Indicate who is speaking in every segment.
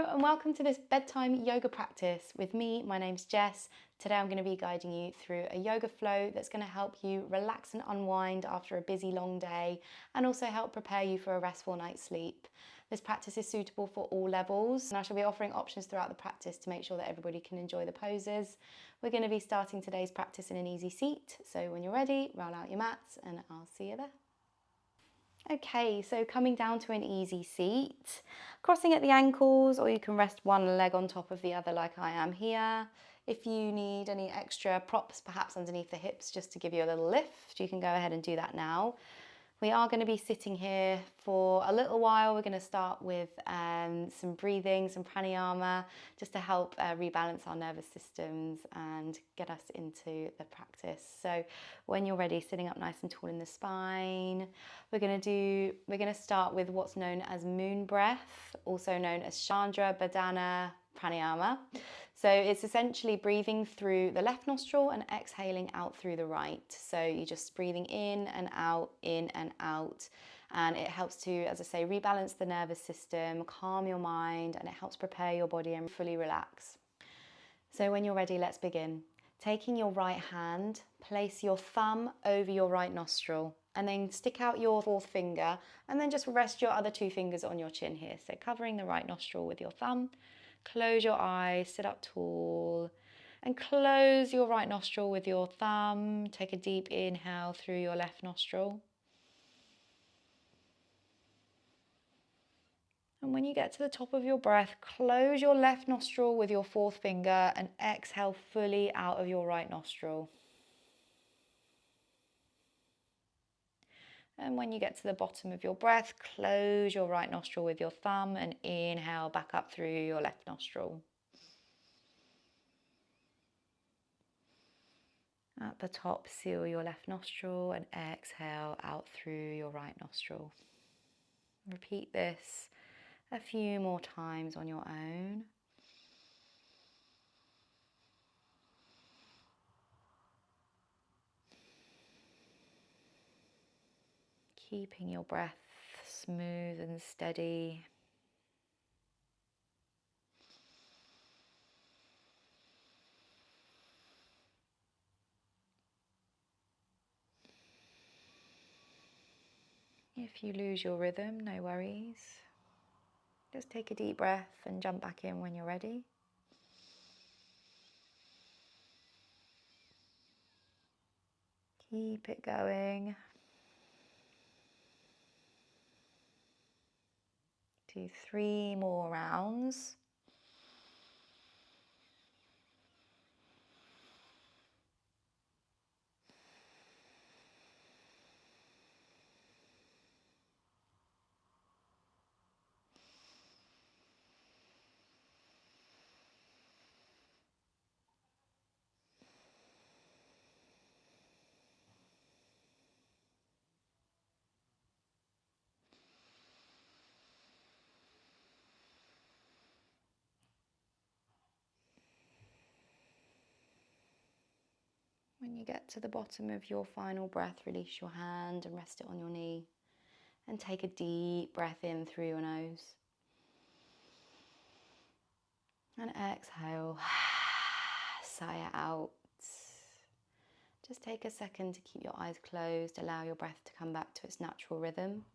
Speaker 1: Hello and welcome to this bedtime yoga practice with me. My name's Jess. Today I'm going to be guiding you through a yoga flow that's going to help you relax and unwind after a busy long day and also help prepare you for a restful night's sleep. This practice is suitable for all levels and I shall be offering options throughout the practice to make sure that everybody can enjoy the poses. We're going to be starting today's practice in an easy seat, so when you're ready, roll out your mats and I'll see you there. Okay, so coming down to an easy seat, crossing at the ankles, or you can rest one leg on top of the other like I am here. If you need any extra props, perhaps underneath the hips, just to give you a little lift, you can go ahead and do that now. We are going to be sitting here for a little while. We're going to start with some breathing, some pranayama, just to help rebalance our nervous systems and get us into the practice. So when you're ready, sitting up nice and tall in the spine, we're going to start with what's known as moon breath, also known as Chandra Badana Pranayama. So it's essentially breathing through the left nostril and exhaling out through the right. So you're just breathing in and out, and it helps to, as I say, rebalance the nervous system, calm your mind, and it helps prepare your body and fully relax. So when you're ready, let's begin. Taking your right hand, place your thumb over your right nostril and then stick out your fourth finger and then just rest your other two fingers on your chin here. So covering the right nostril with your thumb. Close your eyes, sit up tall, and close your right nostril with your thumb. Take a deep inhale through your left nostril. And when you get to the top of your breath, close your left nostril with your fourth finger and exhale fully out of your right nostril. And when you get to the bottom of your breath, close your right nostril with your thumb and inhale back up through your left nostril. At the top, seal your left nostril and exhale out through your right nostril. Repeat this a few more times on your own. Keeping your breath smooth and steady. If you lose your rhythm, no worries. Just take a deep breath and jump back in when you're ready. Keep it going. Do 3 more rounds. When you get to the bottom of your final breath, release your hand and rest it on your knee. And take a deep breath in through your nose. And exhale, sigh it out. Just take a second to keep your eyes closed, allow your breath to come back to its natural rhythm.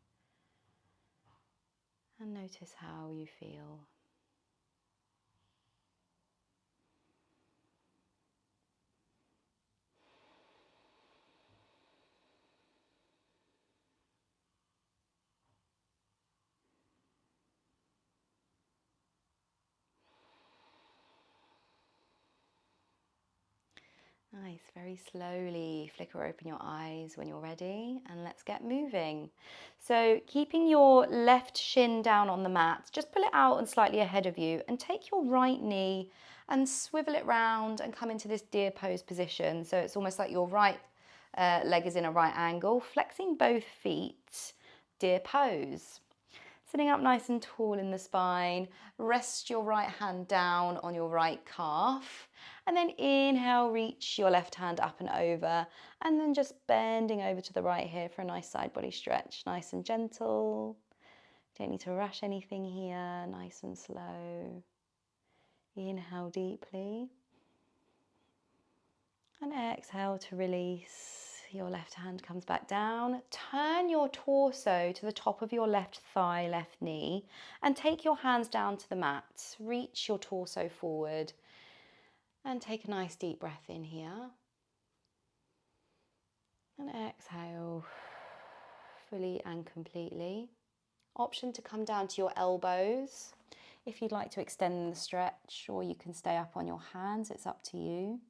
Speaker 1: And notice how you feel. Nice, very slowly flicker open your eyes when you're ready and let's get moving. So keeping your left shin down on the mat, just pull it out and slightly ahead of you and take your right knee and swivel it round and come into this deer pose position. So it's almost like your right leg is in a right angle, flexing both feet, deer pose. Sitting up nice and tall in the spine, rest your right hand down on your right calf, and then inhale, reach your left hand up and over, and then just bending over to the right here for a nice side body stretch, nice and gentle. Don't need to rush anything here, nice and slow. Inhale deeply. And exhale to release. Your left hand comes back down. Turn your torso to the top of your left thigh, left knee, and take your hands down to the mat. Reach your torso forward and take a nice deep breath in here. And exhale fully and completely. Option to come down to your elbows. If you'd like to extend the stretch, or you can stay up on your hands, it's up to you.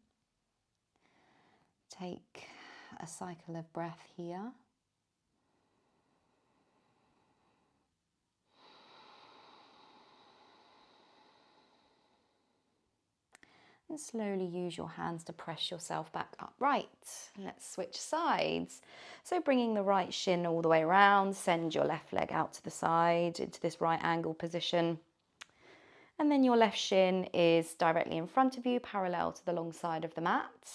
Speaker 1: Take a cycle of breath here. And slowly use your hands to press yourself back upright. Let's switch sides. So bringing the right shin all the way around, send your left leg out to the side into this right angle position. And then your left shin is directly in front of you, parallel to the long side of the mat.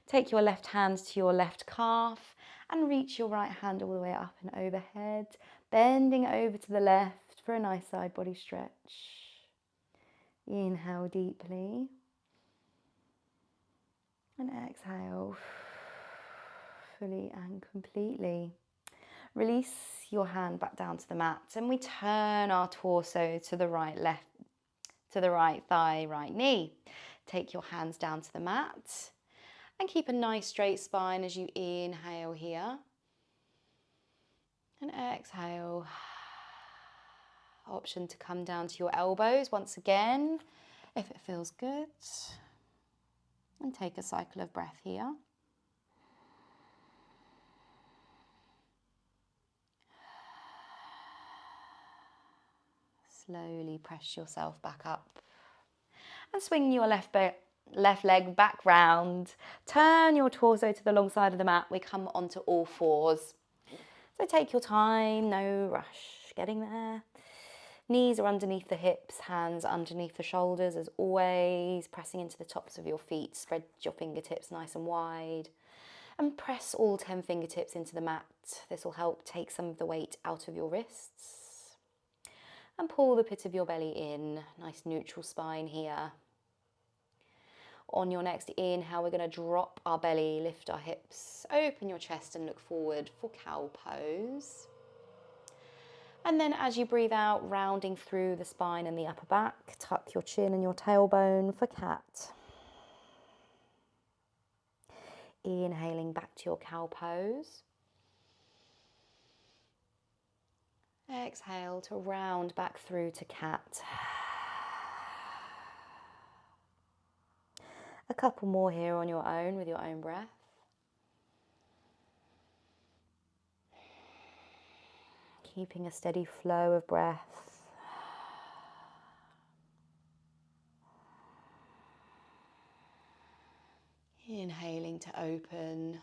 Speaker 1: Take your left hand to your left calf and reach your right hand all the way up and overhead, bending over to the left for a nice side body stretch. Inhale deeply and exhale fully and completely. Release your hand back down to the mat and we turn our torso to the right thigh, right knee. Take your hands down to the mat. And keep a nice straight spine as you inhale here. And exhale. Option to come down to your elbows once again, if it feels good. And take a cycle of breath here. Slowly press yourself back up. And swing your left leg back round. Turn your torso to the long side of the mat. We come onto all fours. So take your time, no rush getting there. Knees are underneath the hips, hands underneath the shoulders as always, pressing into the tops of your feet. Spread your fingertips nice and wide. And press all 10 fingertips into the mat. This will help take some of the weight out of your wrists. And pull the pit of your belly in. Nice neutral spine here. On your next inhale, we're going to drop our belly, lift our hips, open your chest and look forward for cow pose. And then as you breathe out, rounding through the spine and the upper back, tuck your chin and your tailbone for cat. Inhaling back to your cow pose. Exhale to round back through to cat. A couple more here on your own with your own breath. Keeping a steady flow of breath. Inhaling to open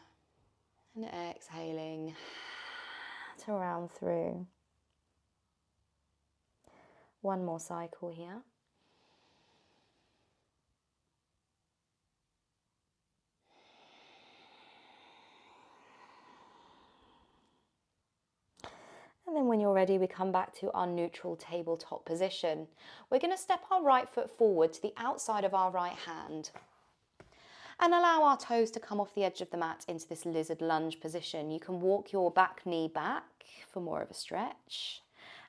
Speaker 1: and exhaling to round through. One more cycle here. And then when you're ready, we come back to our neutral tabletop position. We're going to step our right foot forward to the outside of our right hand and allow our toes to come off the edge of the mat into this lizard lunge position. You can walk your back knee back for more of a stretch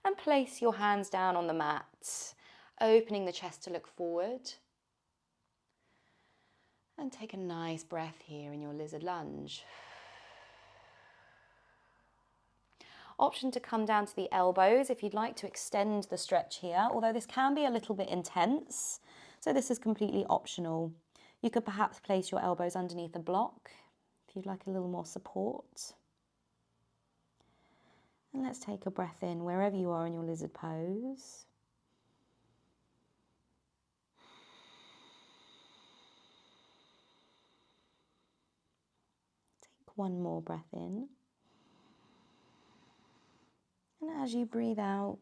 Speaker 1: and place your hands down on the mat, opening the chest to look forward. And take a nice breath here in your lizard lunge. Option to come down to the elbows if you'd like to extend the stretch here, although this can be a little bit intense, so this is completely optional. You could perhaps place your elbows underneath a block if you'd like a little more support. And let's take a breath in wherever you are in your lizard pose. Take one more breath in. And as you breathe out,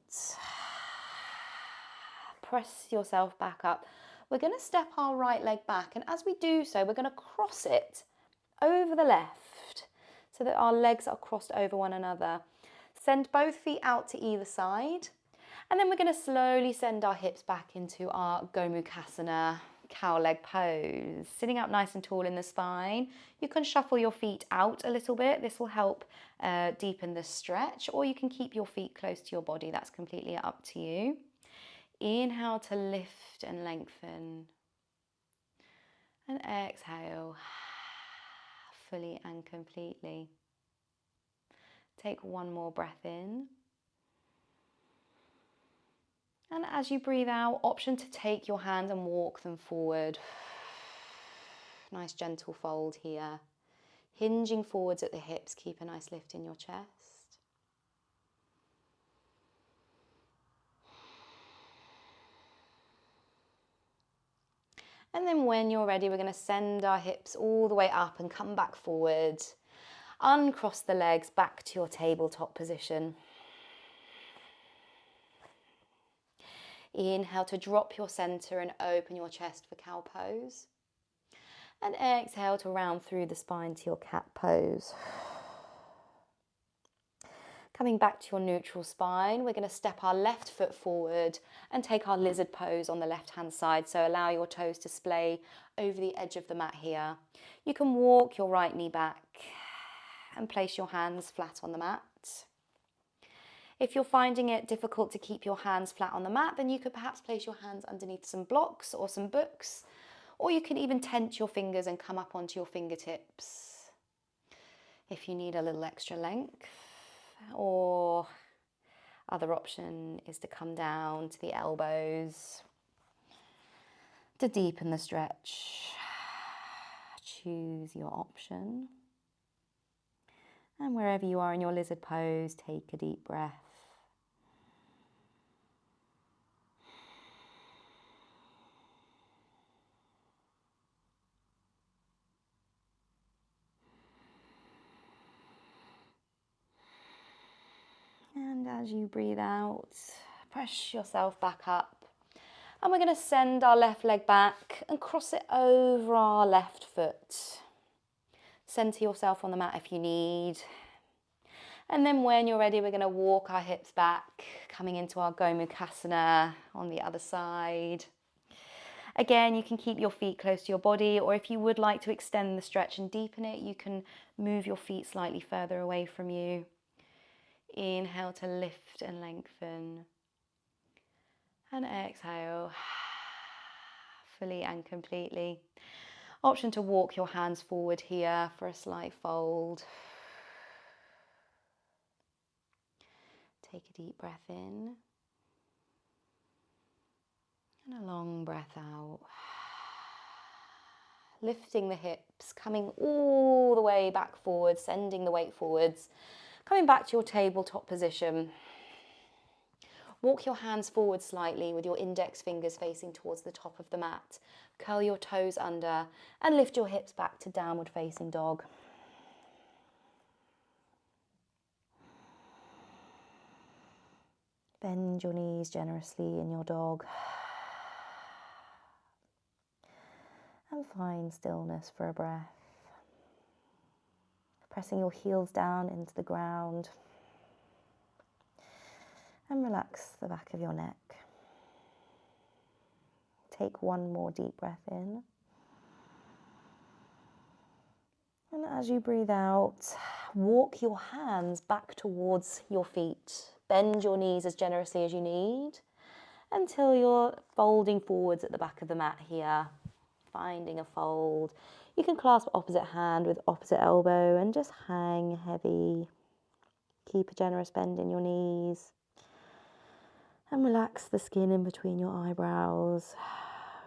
Speaker 1: press yourself back up. We're going to step our right leg back, and as we do so, we're going to cross it over the left so that our legs are crossed over one another. Send both feet out to either side. And then we're going to slowly send our hips back into our Gomukhasana, cow leg pose. Sitting up nice and tall in the spine. You can shuffle your feet out a little bit. This will help deepen the stretch, or you can keep your feet close to your body. That's completely up to you. Inhale to lift and lengthen. And exhale fully and completely. Take one more breath in. And as you breathe out, option to take your hands and walk them forward. Nice gentle fold here. Hinging forwards at the hips, keep a nice lift in your chest. And then when you're ready, we're going to send our hips all the way up and come back forward. Uncross the legs back to your tabletop position. Inhale to drop your center and open your chest for cow pose. And exhale to round through the spine to your cat pose. Coming back to your neutral spine, we're going to step our left foot forward and take our lizard pose on the left-hand side. So allow your toes to splay over the edge of the mat here. You can walk your right knee back and place your hands flat on the mat. If you're finding it difficult to keep your hands flat on the mat, then you could perhaps place your hands underneath some blocks or some books, or you can even tense your fingers and come up onto your fingertips if you need a little extra length. Or other option is to come down to the elbows to deepen the stretch. Choose your option. And wherever you are in your lizard pose, take a deep breath. And as you breathe out, press yourself back up. And we're going to send our left leg back and cross it over our left foot. Center yourself on the mat if you need. And then when you're ready, we're going to walk our hips back, coming into our Gomukhasana on the other side. Again, you can keep your feet close to your body, or if you would like to extend the stretch and deepen it, you can move your feet slightly further away from you. Inhale to lift and lengthen. And exhale, fully and completely. Option to walk your hands forward here for a slight fold. Take a deep breath in. And a long breath out. Lifting the hips, coming all the way back forward, sending the weight forwards. Coming back to your tabletop position. Walk your hands forward slightly with your index fingers facing towards the top of the mat. Curl your toes under and lift your hips back to downward facing dog. Bend your knees generously in your dog. And find stillness for a breath. Pressing your heels down into the ground. And relax the back of your neck. Take one more deep breath in. And as you breathe out, walk your hands back towards your feet. Bend your knees as generously as you need until you're folding forwards at the back of the mat here. Finding a fold. You can clasp opposite hand with opposite elbow and just hang heavy. Keep a generous bend in your knees. And relax the skin in between your eyebrows.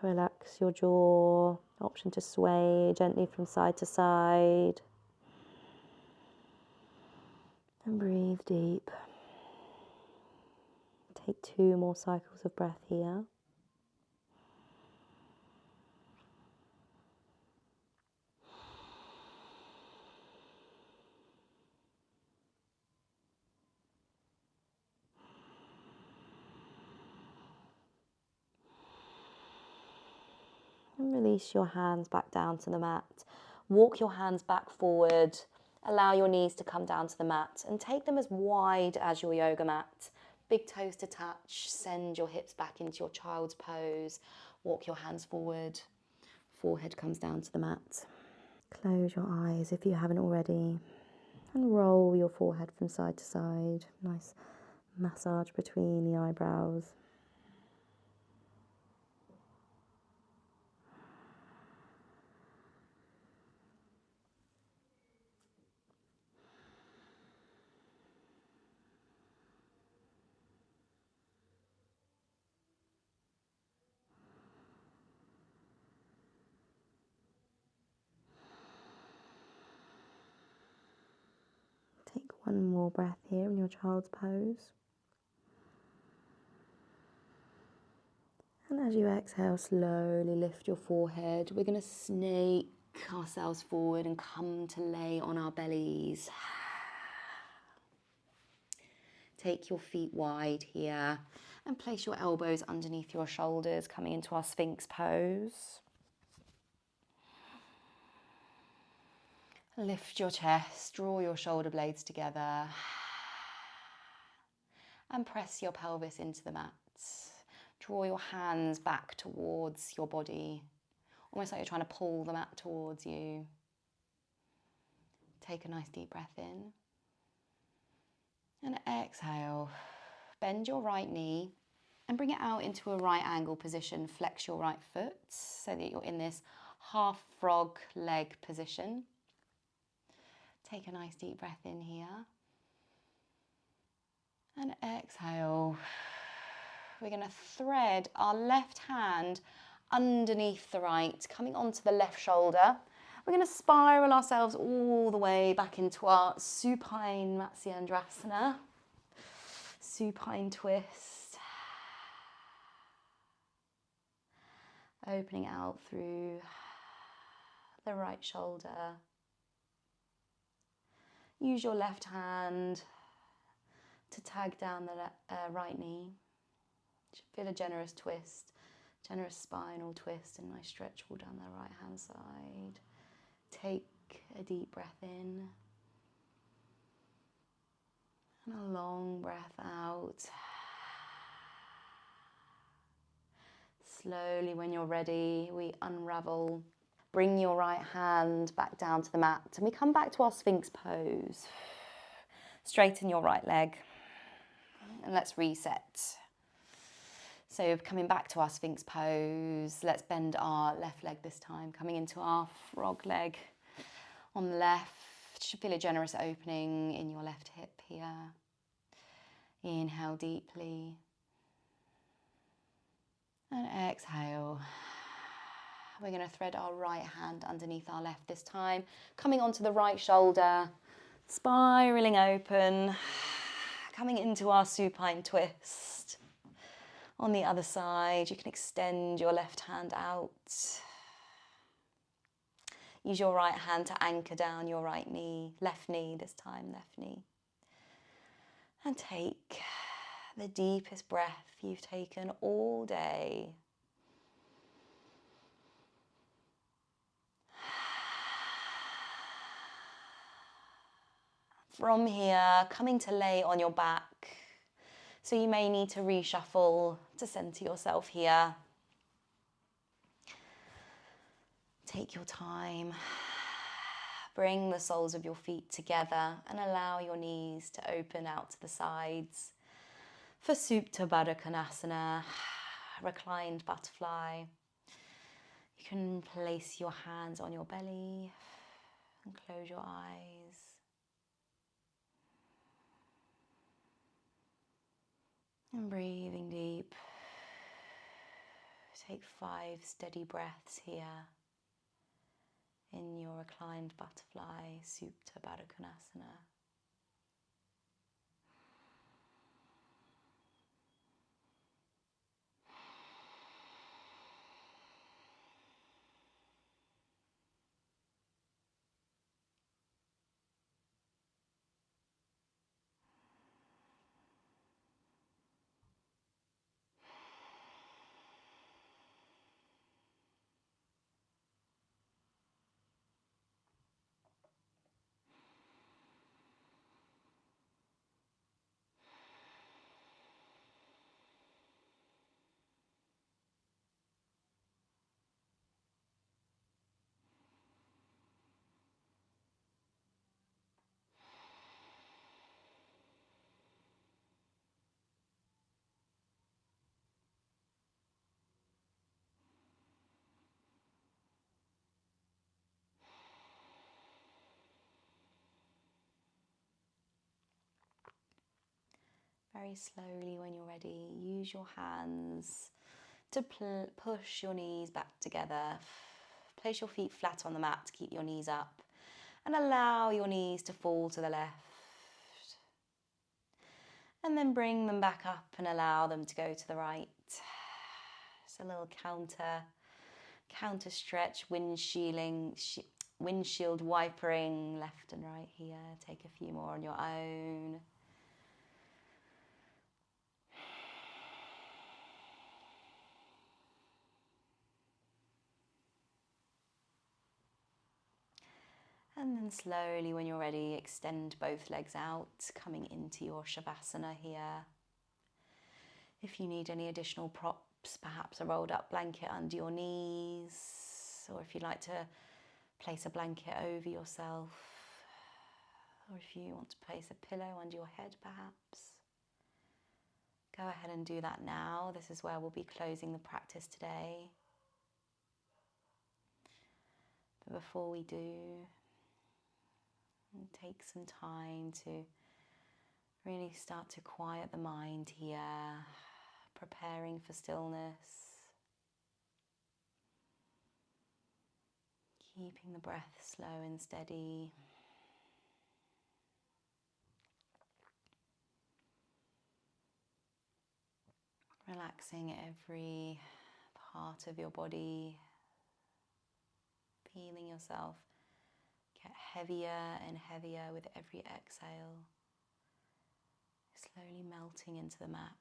Speaker 1: Relax your jaw. Option to sway gently from side to side. And breathe deep. Take 2 more cycles of breath here. And release your hands back down to the mat. Walk your hands back forward Allow your knees to come down to the mat and take them as wide as your yoga mat. Big toes to touch, send your hips back into your child's pose. Walk your hands forward, forehead comes down to the mat. Close your eyes if you haven't already and roll your forehead from side to side. Nice massage between the eyebrows. Take one more breath here in your child's pose. And as you exhale, slowly lift your forehead. We're going to snake ourselves forward and come to lay on our bellies. Take your feet wide here and place your elbows underneath your shoulders, coming into our Sphinx pose. Lift your chest, draw your shoulder blades together and press your pelvis into the mat. Draw your hands back towards your body, almost like you're trying to pull the mat towards you. Take a nice deep breath in and exhale. Bend your right knee and bring it out into a right angle position. Flex your right foot so that you're in this half frog leg position. Take a nice deep breath in here and exhale. We're going to thread our left hand underneath the right, coming onto the left shoulder. We're going to spiral ourselves all the way back into our supine Matsyendrasana, supine twist. Opening out through the right shoulder. Use your left hand to tag down the right knee. Feel a generous twist, generous spinal twist, and nice stretch all down the right hand side. Take a deep breath in and a long breath out. Slowly, when you're ready, we unravel. Bring your right hand back down to the mat and we come back to our Sphinx pose. Straighten your right leg and let's reset. So coming back to our Sphinx pose, let's bend our left leg this time, coming into our frog leg on the left. You should feel a generous opening in your left hip here. Inhale deeply and exhale. We're going to thread our right hand underneath our left this time, coming onto the right shoulder, spiraling open, coming into our supine twist. On the other side, you can extend your left hand out. Use your right hand to anchor down your right knee, left knee this time, left knee. And take the deepest breath you've taken all day. From here, coming to lay on your back. So you may need to reshuffle to center yourself here. Take your time. Bring the soles of your feet together and allow your knees to open out to the sides. For Supta Baddha Konasana, reclined butterfly. You can place your hands on your belly and close your eyes. And breathing deep. Take 5 steady breaths here in your reclined butterfly, Supta Baddha Konasana. Very slowly when you're ready, use your hands to push your knees back together. Place your feet flat on the mat to keep your knees up and allow your knees to fall to the left. And then bring them back up and allow them to go to the right. Just a little counter stretch, windshield wipering left and right here. Take a few more on your own. And then slowly, when you're ready, extend both legs out, coming into your Shavasana here. If you need any additional props, perhaps a rolled up blanket under your knees, or if you'd like to place a blanket over yourself, or if you want to place a pillow under your head perhaps, go ahead and do that now. This is where we'll be closing the practice today. But before we do, take some time to really start to quiet the mind here, preparing for stillness, keeping the breath slow and steady. Relaxing every part of your body, feeling yourself get heavier and heavier with every exhale, slowly melting into the mat.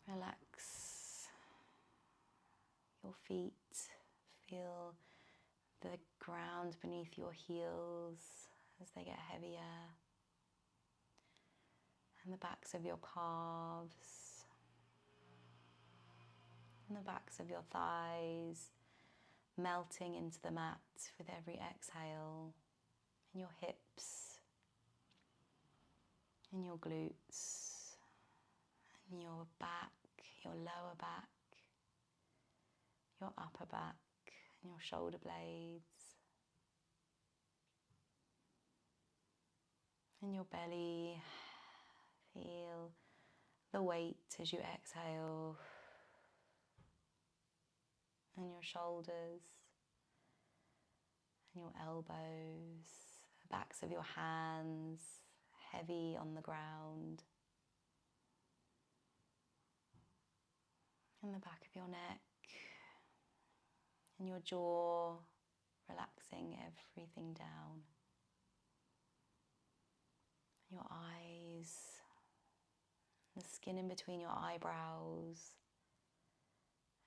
Speaker 1: Relax your feet, feel the ground beneath your heels as they get heavier, and the backs of your calves, and the backs of your thighs, melting into the mat with every exhale, and your hips, and your glutes, and your back, your lower back, your upper back, and your shoulder blades, and your belly. Feel the weight as you exhale, and your shoulders, and your elbows, the backs of your hands heavy on the ground, and the back of your neck, and your jaw, relaxing everything down, your eyes, the skin in between your eyebrows,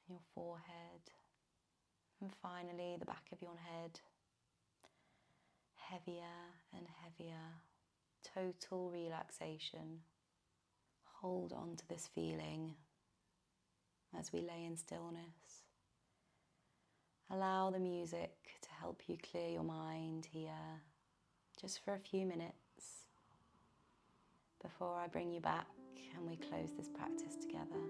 Speaker 1: and your forehead, and finally the back of your head, heavier and heavier, total relaxation. Hold on to this feeling as we lay in stillness. Allow the music to help you clear your mind here, just for a few minutes, before I bring you back and we close this practice together.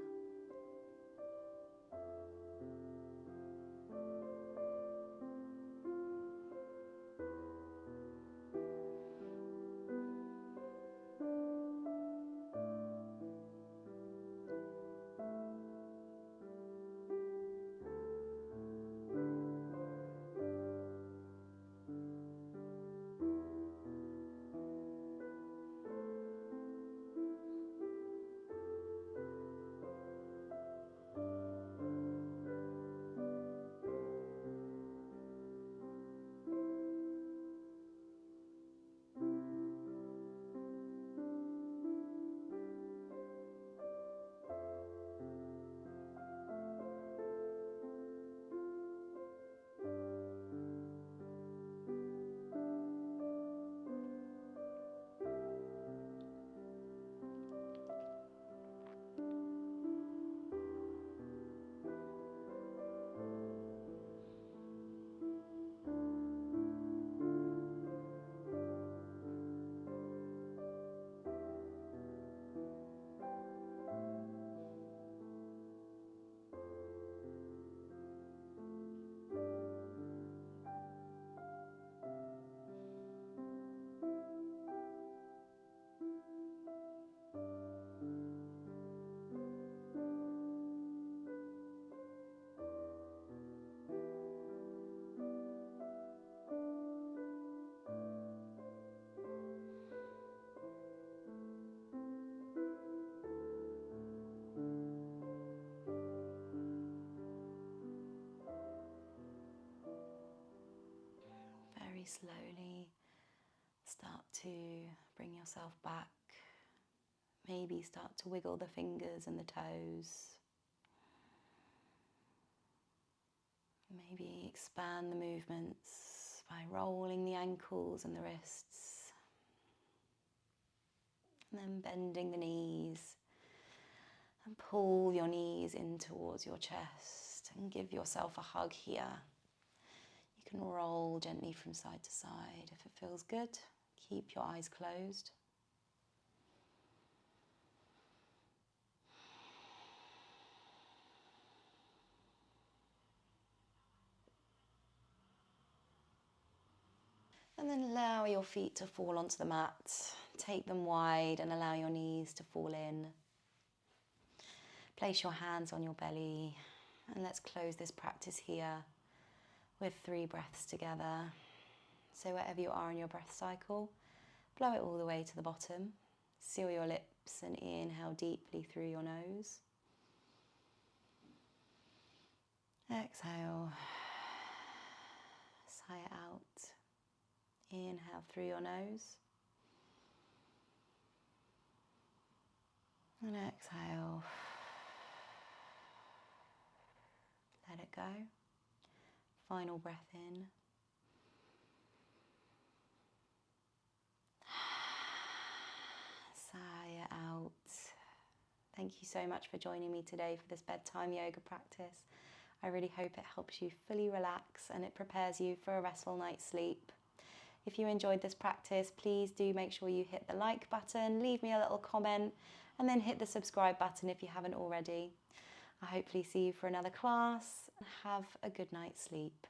Speaker 1: very slowly start to bring yourself back. Maybe start to wiggle the fingers and the toes. Maybe expand the movements by rolling the ankles and the wrists. And then bending the knees. And pull your knees in towards your chest and give yourself a hug here. You can roll gently from side to side if it feels good. Keep your eyes closed. And then allow your feet to fall onto the mat. Take them wide and allow your knees to fall in. Place your hands on your belly and let's close this practice here with 3 breaths together. So wherever you are in your breath cycle, blow it all the way to the bottom. Seal your lips and inhale deeply through your nose. Exhale. Sigh it out. Inhale through your nose. And exhale. Let it go. Final breath in. Sigh it out. Thank you so much for joining me today for this bedtime yoga practice. I really hope it helps you fully relax and it prepares you for a restful night's sleep. If you enjoyed this practice, please do make sure you hit the like button, leave me a little comment, and then hit the subscribe button if you haven't already. I'll hopefully see you for another class. Have a good night's sleep.